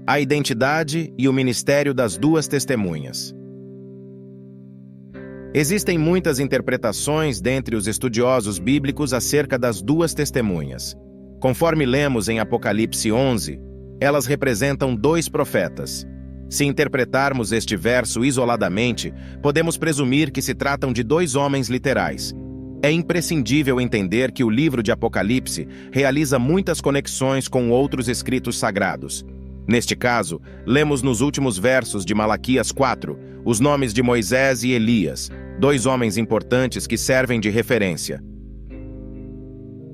A identidade e o ministério das duas testemunhas. Existem muitas interpretações dentre os estudiosos bíblicos acerca das duas testemunhas. Conforme lemos em Apocalipse 11, elas representam dois profetas. Se interpretarmos este verso isoladamente, podemos presumir que se tratam de dois homens literais. É imprescindível entender que o livro de Apocalipse realiza muitas conexões com outros escritos sagrados. Neste caso, lemos nos últimos versos de Malaquias 4 os nomes de Moisés e Elias, dois homens importantes que servem de referência.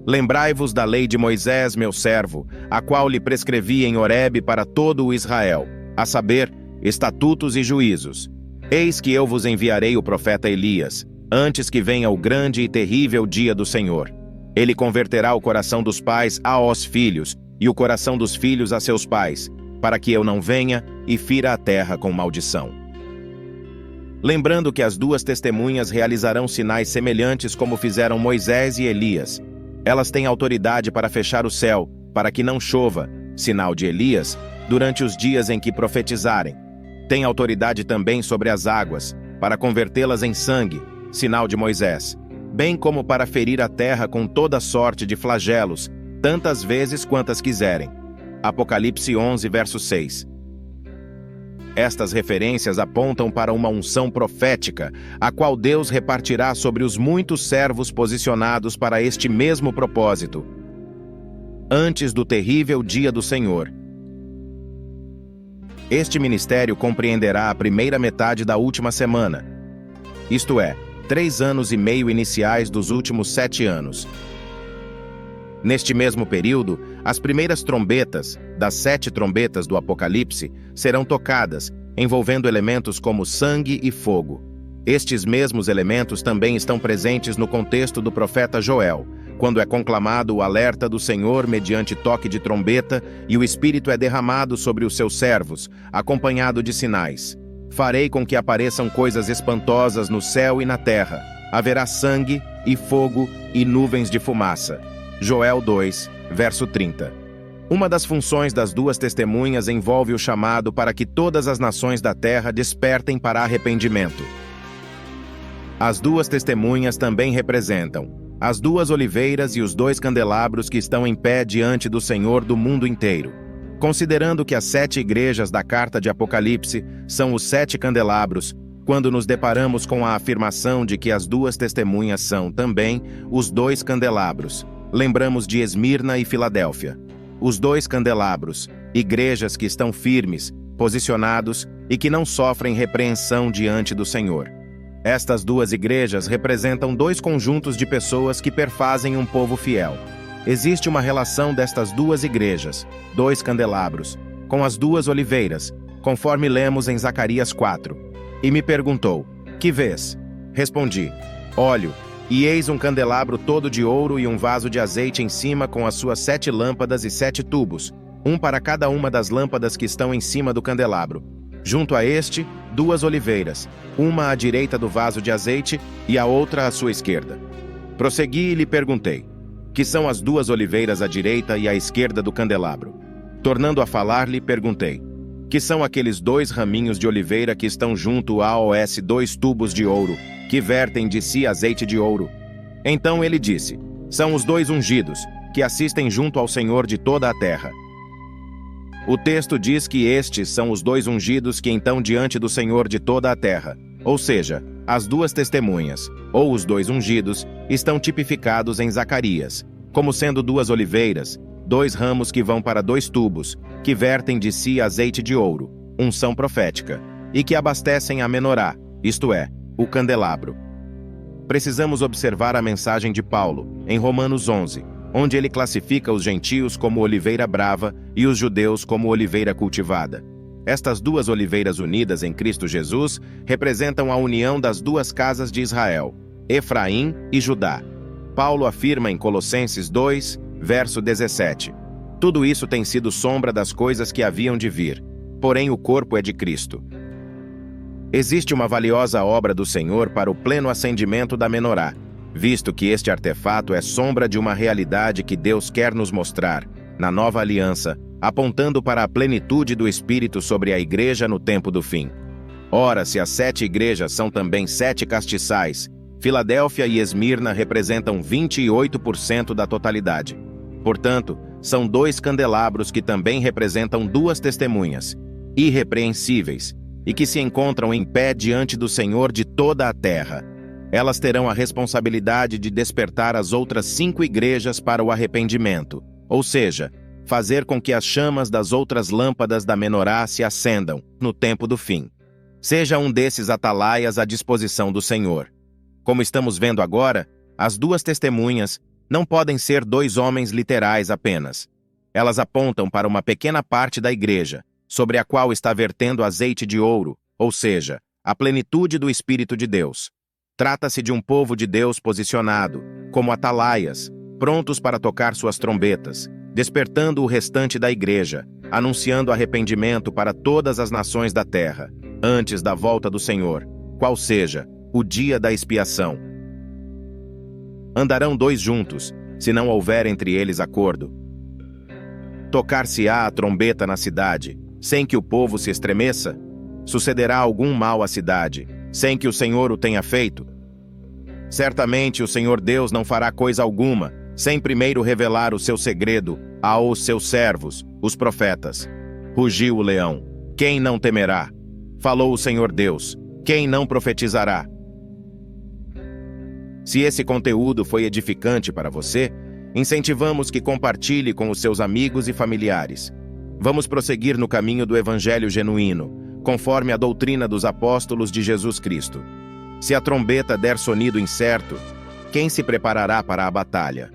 Lembrai-vos da lei de Moisés, meu servo, a qual lhe prescrevi em Horebe para todo o Israel, a saber, estatutos e juízos. Eis que eu vos enviarei o profeta Elias, antes que venha o grande e terrível dia do Senhor. Ele converterá o coração dos pais aos filhos, e o coração dos filhos a seus pais, para que eu não venha e fira a terra com maldição. Lembrando que as duas testemunhas realizarão sinais semelhantes como fizeram Moisés e Elias. Elas têm autoridade para fechar o céu, para que não chova, sinal de Elias, durante os dias em que profetizarem. Têm autoridade também sobre as águas, para convertê-las em sangue, sinal de Moisés, bem como para ferir a terra com toda sorte de flagelos, tantas vezes quantas quiserem. Apocalipse 11, verso 6. Estas referências apontam para uma unção profética, a qual Deus repartirá sobre os muitos servos posicionados para este mesmo propósito, antes do terrível dia do Senhor. Este ministério compreenderá a primeira metade da última semana, isto é, 3 anos e meio iniciais dos últimos 7 anos. Neste mesmo período, as primeiras trombetas, das 7 trombetas do Apocalipse, serão tocadas, envolvendo elementos como sangue e fogo. Estes mesmos elementos também estão presentes no contexto do profeta Joel, quando é conclamado o alerta do Senhor mediante toque de trombeta e o Espírito é derramado sobre os seus servos, acompanhado de sinais. Farei com que apareçam coisas espantosas no céu e na terra. Haverá sangue e fogo e nuvens de fumaça. Joel 2, verso 30. Uma das funções das duas testemunhas envolve o chamado para que todas as nações da terra despertem para arrependimento. As duas testemunhas também representam as duas oliveiras e os 2 candelabros que estão em pé diante do Senhor do mundo inteiro. Considerando que as 7 igrejas da carta de Apocalipse são os 7 candelabros, quando nos deparamos com a afirmação de que as duas testemunhas são também os 2 candelabros, lembramos de Esmirna e Filadélfia. Os 2 candelabros, igrejas que estão firmes, posicionados e que não sofrem repreensão diante do Senhor. Estas duas igrejas representam 2 conjuntos de pessoas que perfazem um povo fiel. Existe uma relação destas duas igrejas, 2 candelabros, com as 2 oliveiras, conforme lemos em Zacarias 4. E me perguntou, que vês? Respondi, óleo, e eis um candelabro todo de ouro e um vaso de azeite em cima com as suas 7 lâmpadas e 7 tubos, um para cada uma das lâmpadas que estão em cima do candelabro. Junto a este, 2 oliveiras, uma à direita do vaso de azeite e a outra à sua esquerda. Prossegui e lhe perguntei, que são as 2 oliveiras à direita e à esquerda do candelabro? Tornando a falar-lhe, perguntei, que são aqueles 2 raminhos de oliveira que estão junto aos 2 tubos de ouro, que vertem de si azeite de ouro? Então ele disse, são os 2 ungidos, que assistem junto ao Senhor de toda a terra. O texto diz que estes são os 2 ungidos que estão diante do Senhor de toda a terra, ou seja, as 2 testemunhas, ou os 2 ungidos, estão tipificados em Zacarias, como sendo 2 oliveiras, 2 ramos que vão para 2 tubos, que vertem de si azeite de ouro, unção profética, e que abastecem a menorá, isto é, o candelabro. Precisamos observar a mensagem de Paulo, em Romanos 11, onde ele classifica os gentios como oliveira brava e os judeus como oliveira cultivada. Estas 2 oliveiras unidas em Cristo Jesus representam a união das 2 casas de Israel, Efraim e Judá. Paulo afirma em Colossenses 2, verso 17. Tudo isso tem sido sombra das coisas que haviam de vir, porém o corpo é de Cristo. Existe uma valiosa obra do Senhor para o pleno acendimento da menorá, visto que este artefato é sombra de uma realidade que Deus quer nos mostrar, na nova aliança, apontando para a plenitude do Espírito sobre a igreja no tempo do fim. Ora, se as 7 igrejas são também 7 castiçais, Filadélfia e Esmirna representam 28% da totalidade. Portanto, são 2 candelabros que também representam 2 testemunhas, irrepreensíveis, e que se encontram em pé diante do Senhor de toda a terra. Elas terão a responsabilidade de despertar as outras 5 igrejas para o arrependimento, ou seja, fazer com que as chamas das outras lâmpadas da menorá se acendam no tempo do fim. Seja um desses atalaias à disposição do Senhor. Como estamos vendo agora, as 2 testemunhas não podem ser 2 homens literais apenas. Elas apontam para uma pequena parte da igreja, sobre a qual está vertendo azeite de ouro, ou seja, a plenitude do Espírito de Deus. Trata-se de um povo de Deus posicionado, como atalaias, prontos para tocar suas trombetas, despertando o restante da igreja, anunciando arrependimento para todas as nações da terra, antes da volta do Senhor, qual seja, o dia da expiação. Andarão 2 juntos, se não houver entre eles acordo. Tocar-se-á a trombeta na cidade, sem que o povo se estremeça? Sucederá algum mal à cidade, sem que o Senhor o tenha feito? Certamente o Senhor Deus não fará coisa alguma, sem primeiro revelar o seu segredo aos seus servos, os profetas. Rugiu o leão, quem não temerá? Falou o Senhor Deus, quem não profetizará? Se esse conteúdo foi edificante para você, incentivamos que compartilhe com os seus amigos e familiares. Vamos prosseguir no caminho do Evangelho genuíno, conforme a doutrina dos apóstolos de Jesus Cristo. Se a trombeta der sonido incerto, quem se preparará para a batalha?